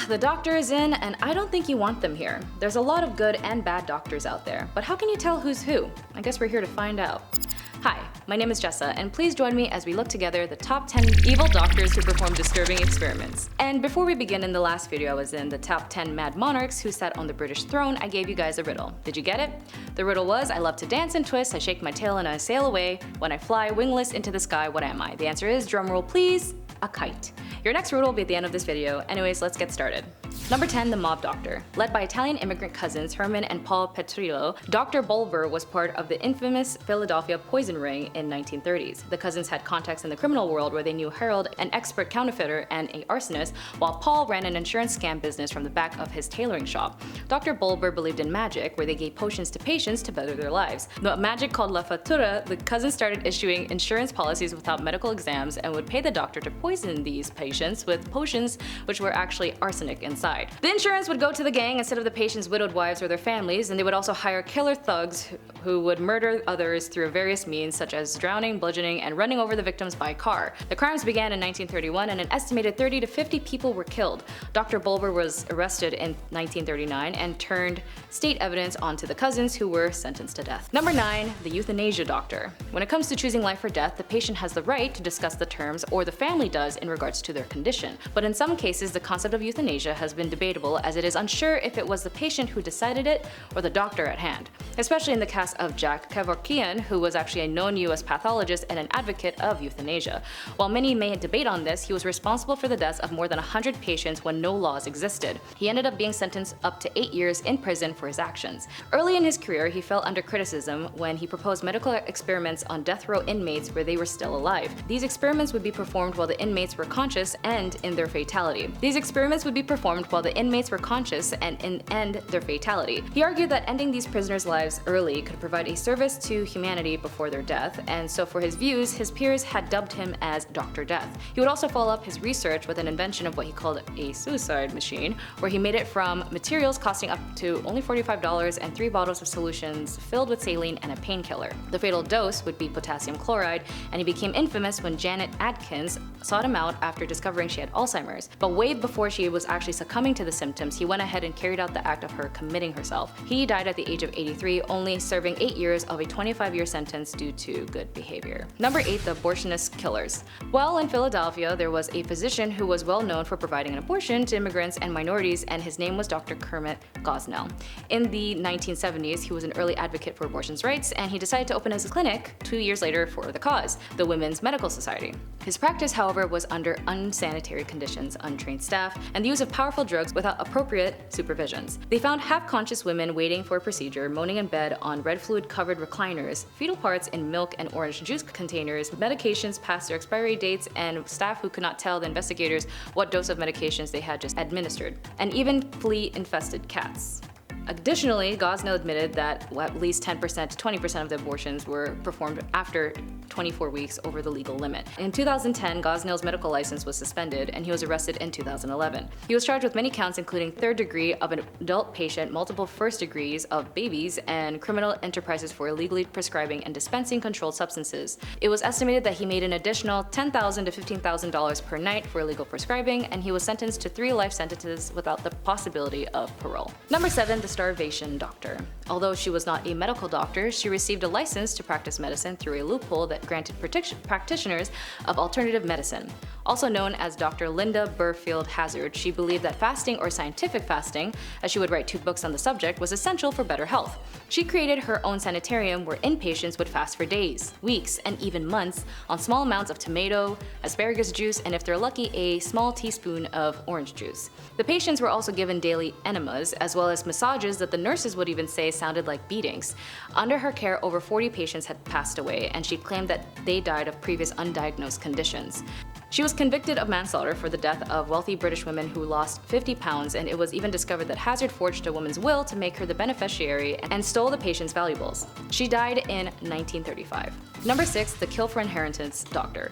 the doctor is in, and I don't think you want them here. There's a lot of good and bad doctors out there, but how can you tell who's who? I guess we're here to find out. Hi, my name is Jessa, and please join me as we look together the top 10 evil doctors who perform disturbing experiments. And before we begin, in the last video I was in the top 10 mad monarchs who sat on the British throne, I gave you guys a riddle. Did you get it? The riddle was, I love to dance and twist, I shake my tail and I sail away. When I fly wingless into the sky, what am I? The answer is, drumroll please, a kite. Your next riddle will be at the end of this video. Anyways, let's get started. Number 10, the mob doctor. Led by Italian immigrant cousins Herman and Paul Petrillo, Dr. Bulver was part of the infamous Philadelphia poison ring in 1930s. The cousins had contacts in the criminal world where they knew Harold, an expert counterfeiter and an arsonist, while Paul ran an insurance scam business from the back of his tailoring shop. Dr. Bulver believed in magic, where they gave potions to patients to better their lives. The magic called La Fattura, the cousins started issuing insurance policies without medical exams and would pay the doctor to poison these patients with potions which were actually arsenic inside. The insurance would go to the gang instead of the patient's widowed wives or their families, and they would also hire killer thugs who would murder others through various means such as drowning, bludgeoning, and running over the victims by car. The crimes began in 1931 and an estimated 30 to 50 people were killed. Dr. Bulver was arrested in 1939 and turned state evidence onto the cousins who were sentenced to death. Number 9, the Euthanasia Doctor. When it comes to choosing life or death, the patient has the right to discuss the terms, or the family does, in regards to their condition. But in some cases, the concept of euthanasia has been debatable, as it is unsure if it was the patient who decided it or the doctor at hand, especially in the case of Jack Kevorkian, who was actually a known US pathologist and an advocate of euthanasia. While many may debate on this, he was responsible for the deaths of more than 100 patients when no laws existed. He ended up being sentenced up to 8 years in prison for his actions. Early in his career, he fell under criticism when he proposed medical experiments on death row inmates where they were still alive. These experiments would be performed while the inmates were conscious and in their fatality. End their fatality. He argued that ending these prisoners' lives early could provide a service to humanity before their death, and so for his views, his peers had dubbed him as Dr. Death. He would also follow up his research with an invention of what he called a suicide machine, where he made it from materials costing up to only $45 and 3 bottles of solutions filled with saline and a painkiller. The fatal dose would be potassium chloride, and he became infamous when Janet Adkins sought him out after discovering she had Alzheimer's. But way before she was actually succumbing to the symptoms, he went ahead and carried out the act of her committing herself. He died at the age of 83, only serving 8 years of a 25-year sentence due to good behavior. Number 8, the abortionist killers. Well, in Philadelphia, there was a physician who was well known for providing an abortion to immigrants and minorities, and his name was Dr. Kermit Gosnell. In the 1970s, he was an early advocate for abortion's rights, and he decided to open his clinic 2 years later for the cause, the Women's Medical Society. His practice, however, was under unsanitary conditions, untrained staff, and the use of powerful drugs without appropriate supervisions. They found half-conscious women waiting for a procedure, moaning in bed on red fluid-covered recliners, fetal parts in milk and orange juice containers, medications past their expiry dates, and staff who could not tell the investigators what dose of medications they had just administered, and even flea-infested cats. Additionally, Gosnell admitted that at least 10% to 20% of the abortions were performed after 24 weeks over the legal limit. In 2010, Gosnell's medical license was suspended and he was arrested in 2011. He was charged with many counts, including third degree of an adult patient, multiple first degrees of babies, and criminal enterprises for illegally prescribing and dispensing controlled substances. It was estimated that he made an additional $10,000 to $15,000 per night for illegal prescribing, and he was sentenced to 3 life sentences without the possibility of parole. Number 7, the Starvation Doctor. Although she was not a medical doctor, she received a license to practice medicine through a loophole that granted practitioners of alternative medicine. Also known as Dr. Linda Burfield Hazard, she believed that fasting, or scientific fasting, as she would write 2 books on the subject, was essential for better health. She created her own sanitarium where inpatients would fast for days, weeks, and even months on small amounts of tomato, asparagus juice, and if they're lucky, a small teaspoon of orange juice. The patients were also given daily enemas, as well as massages that the nurses would even say sounded like beatings. Under her care, over 40 patients had passed away, and she claimed that they died of previous undiagnosed conditions. She was convicted of manslaughter for the death of wealthy British women who lost 50 pounds, and it was even discovered that Hazard forged a woman's will to make her the beneficiary and stole the patient's valuables. She died in 1935. Number 6, the Kill for Inheritance Doctor.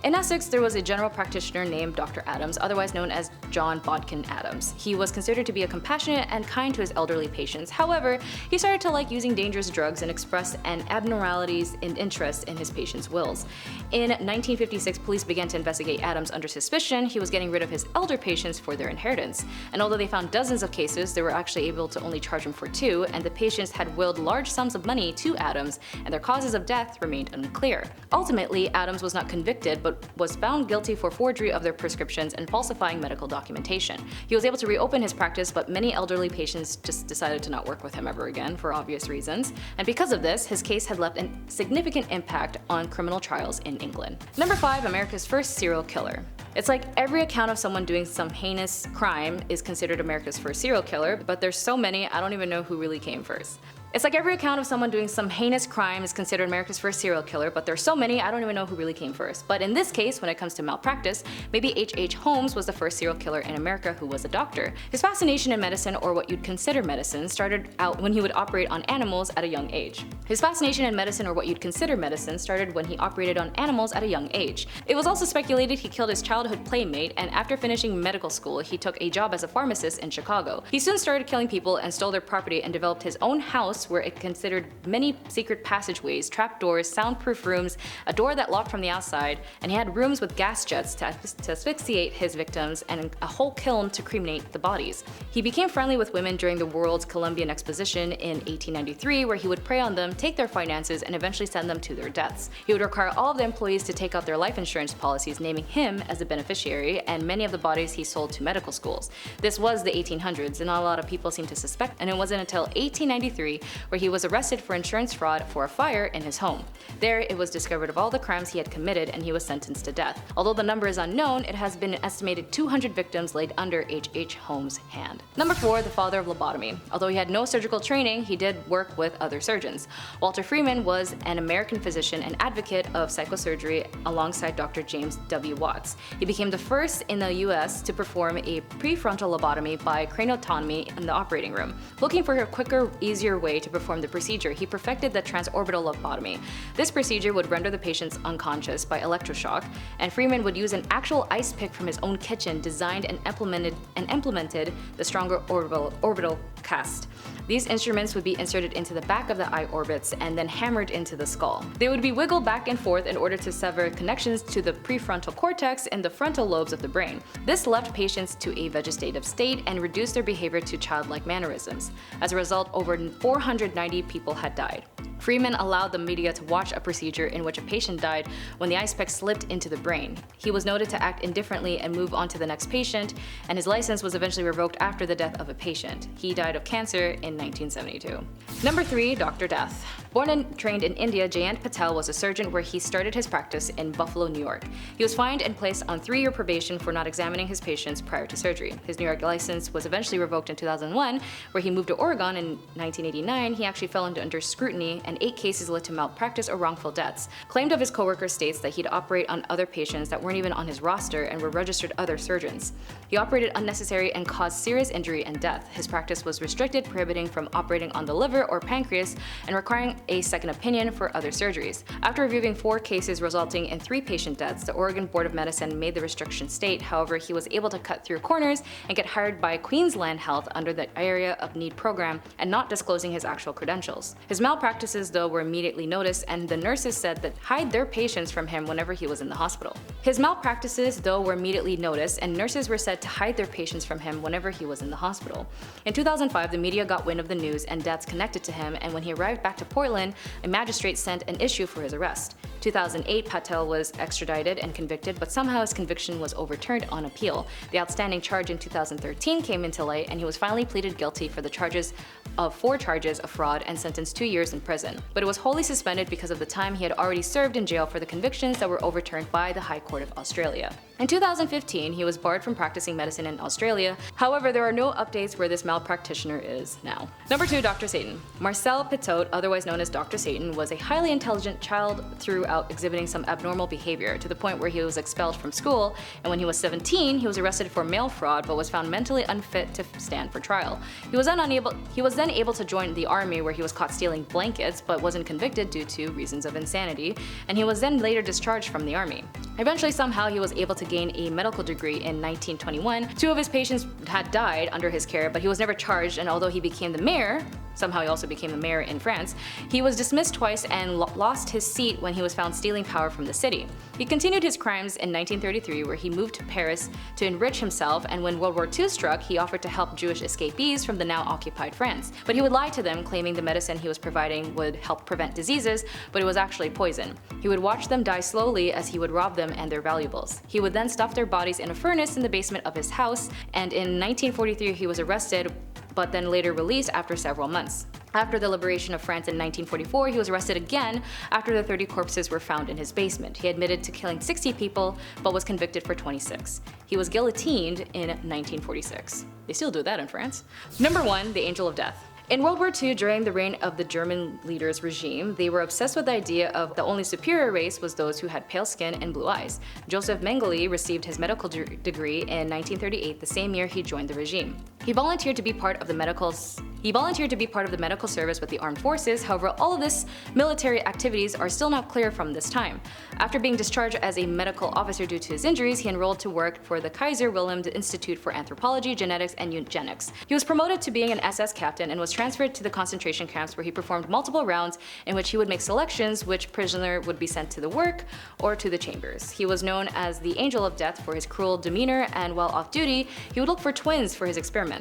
In Essex, there was a general practitioner named Dr. Adams, otherwise known as John Bodkin Adams. He was considered to be a compassionate and kind to his elderly patients. However, he started to like using dangerous drugs and expressed an abnormalities and interest in his patients' wills. In 1956, police began to investigate Adams under suspicion he was getting rid of his elder patients for their inheritance. And although they found dozens of cases, they were actually able to only charge him for 2, and the patients had willed large sums of money to Adams, and their causes of death remained unclear. Ultimately, Adams was not convicted, but was found guilty for forgery of their prescriptions and falsifying medical documentation. He was able to reopen his practice, but many elderly patients just decided to not work with him ever again for obvious reasons. And because of this, his case had left a significant impact on criminal trials in England. Number 5, America's first serial killer. It's like every account of someone doing some heinous crime is considered America's first serial killer, but there's so many I don't even know who really came first. It's like every account of someone doing some heinous crime is considered America's first serial killer, but there's so many I don't even know who really came first. But in this case, when it comes to malpractice, maybe H.H. Holmes was the first serial killer in America who was a doctor. His fascination in medicine, or what you'd consider medicine, started out when he would operate on animals at a young age. His fascination in medicine, or what you'd consider medicine, started when he operated on animals at a young age. It was also speculated he killed his childhood playmate, and after finishing medical school, he took a job as a pharmacist in Chicago. He soon started killing people and stole their property and developed his own house where it considered many secret passageways, trapdoors, soundproof rooms, a door that locked from the outside, and he had rooms with gas jets to asphyxiate his victims and a whole kiln to cremate the bodies. He became friendly with women during the World's Columbian Exposition in 1893, where he would prey on them, take their finances, and eventually send them to their deaths. He would require all of the employees to take out their life insurance policies, naming him as the beneficiary, and many of the bodies he sold to medical schools. This was the 1800s, and not a lot of people seem to suspect, and it wasn't until 1893 where he was arrested for insurance fraud for a fire in his home. There, it was discovered of all the crimes he had committed, and he was sentenced to death. Although the number is unknown, it has been an estimated 200 victims laid under H.H. Holmes' hand. Number 4, the father of lobotomy. Although he had no surgical training, he did work with other surgeons. Walter Freeman was an American physician and advocate of psychosurgery alongside Dr. James W. Watts. He became the first in the U.S. to perform a prefrontal lobotomy by craniotomy in the operating room. Looking for a quicker, easier way to perform the procedure, he perfected the transorbital lobotomy. This procedure would render the patients unconscious by electroshock, and Freeman would use an actual ice pick from his own kitchen, designed and implemented the stronger orbital cast. These instruments would be inserted into the back of the eye orbits and then hammered into the skull. They would be wiggled back and forth in order to sever connections to the prefrontal cortex and the frontal lobes of the brain. This left patients to a vegetative state and reduced their behavior to childlike mannerisms. As a result, over 490 people had died. Freeman allowed the media to watch a procedure in which a patient died when the ice pick slipped into the brain. He was noted to act indifferently and move on to the next patient, and his license was eventually revoked after the death of a patient. He died of cancer in 1972. Number 3, Dr. Death. Born and trained in India, Jayant Patel was a surgeon where he started his practice in Buffalo, New York. He was fined and placed on 3-year probation for not examining his patients prior to surgery. His New York license was eventually revoked in 2001, where he moved to Oregon in 1989. He actually fell under scrutiny, and 8 cases led to malpractice or wrongful deaths. Claimed of his coworker states that he'd operate on other patients that weren't even on his roster and were registered other surgeons. He operated unnecessary and caused serious injury and death. His practice was restricted, prohibiting from operating on the liver or pancreas and requiring a second opinion for other surgeries. After reviewing 4 cases resulting in 3 patient deaths, the Oregon Board of Medicine made the restriction state. However, he was able to cut through corners and get hired by Queensland Health under the Area of Need program and not disclosing his actual credentials. His malpractices, though, were immediately noticed, and the nurses said that hide their patients from him whenever he was in the hospital. His malpractices, though, were immediately noticed, and nurses were said to hide their patients from him whenever he was in the hospital. In 2005, the media got wind of the news and deaths connected to him, and when he arrived back to Portland, a magistrate sent an issue for his arrest. 2008, Patel was extradited and convicted, but somehow his conviction was overturned on appeal. The outstanding charge in 2013 came into light, and he was finally pleaded guilty for the charges of 4 charges of fraud and sentenced 2 years in prison. But it was wholly suspended because of the time he had already served in jail for the convictions that were overturned by the High Court of Australia. In 2015, he was barred from practicing medicine in Australia. However, there are no updates where this male practitioner is now. Number 2. Dr. Satan. Marcel Pitot, otherwise known as Dr. Satan, was a highly intelligent child throughout exhibiting some abnormal behavior, to the point where he was expelled from school, and when he was 17, he was arrested for mail fraud but was found mentally unfit to stand for trial. He was then able to join the army, where he was caught stealing blankets but wasn't convicted due to reasons of insanity, and he was then later discharged from the army. Eventually, somehow, he was able to gain a medical degree in 1921. 2 of his patients had died under his care, but he was never charged, and although he became the mayor, somehow he also became the mayor in France, he was dismissed twice and lost his seat when he was found stealing power from the city. He continued his crimes in 1933, where he moved to Paris to enrich himself, and when World War II struck, he offered to help Jewish escapees from the now occupied France. But he would lie to them, claiming the medicine he was providing would help prevent diseases, but it was actually poison. He would watch them die slowly as he would rob them and their valuables. He would then stuff their bodies in a furnace in the basement of his house, and in 1943 he was arrested, but then later released after several months. After the liberation of France in 1944, he was arrested again after the 30 corpses were found in his basement. He admitted to killing 60 people, but was convicted for 26. He was guillotined in 1946. They still do that in France. Number 1. The Angel of Death. In World War II, during the reign of the German leader's regime, they were obsessed with the idea of the only superior race was those who had pale skin and blue eyes. Joseph Mengele received his medical degree in 1938, the same year he joined the regime. He volunteered to be part of the medical service with the armed forces. However, all of this military activities are still not clear from this time. After being discharged as a medical officer due to his injuries, he enrolled to work for the Kaiser Wilhelm Institute for Anthropology, Genetics, and Eugenics. He was promoted to being an SS captain and was transferred to the concentration camps, where he performed multiple rounds in which he would make selections which prisoner would be sent to the work or to the chambers. He was known as the Angel of Death for his cruel demeanor, and while off duty, he would look for twins for his experiments.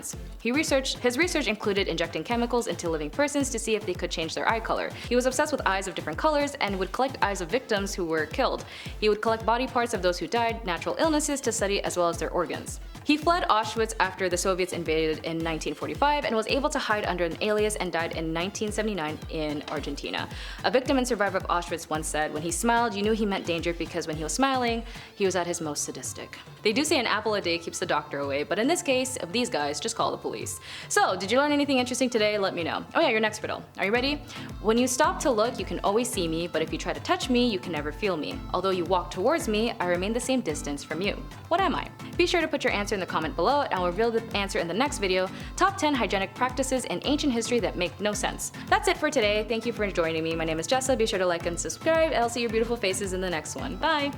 His research included injecting chemicals into living persons to see if they could change their eye color. He was obsessed with eyes of different colors and would collect eyes of victims who were killed. He would collect body parts of those who died, natural illnesses to study, as well as their organs. He fled Auschwitz after the Soviets invaded in 1945 and was able to hide under an alias and died in 1979 in Argentina. A victim and survivor of Auschwitz once said, "When he smiled, you knew he meant danger, because when he was smiling, he was at his most sadistic." They do say an apple a day keeps the doctor away, but in this case of these guys, just call the police. So, did you learn anything interesting today? Let me know. Oh yeah, your next riddle. Are you ready? When you stop to look, you can always see me, but if you try to touch me, you can never feel me. Although you walk towards me, I remain the same distance from you. What am I? Be sure to put your answer in the comment below, and I'll reveal the answer in the next video. Top 10 hygienic practices in ancient history that make no sense. That's it for today. Thank you for joining me. My name is Jessa. Be sure to like and subscribe, and I'll see your beautiful faces in the next one. Bye!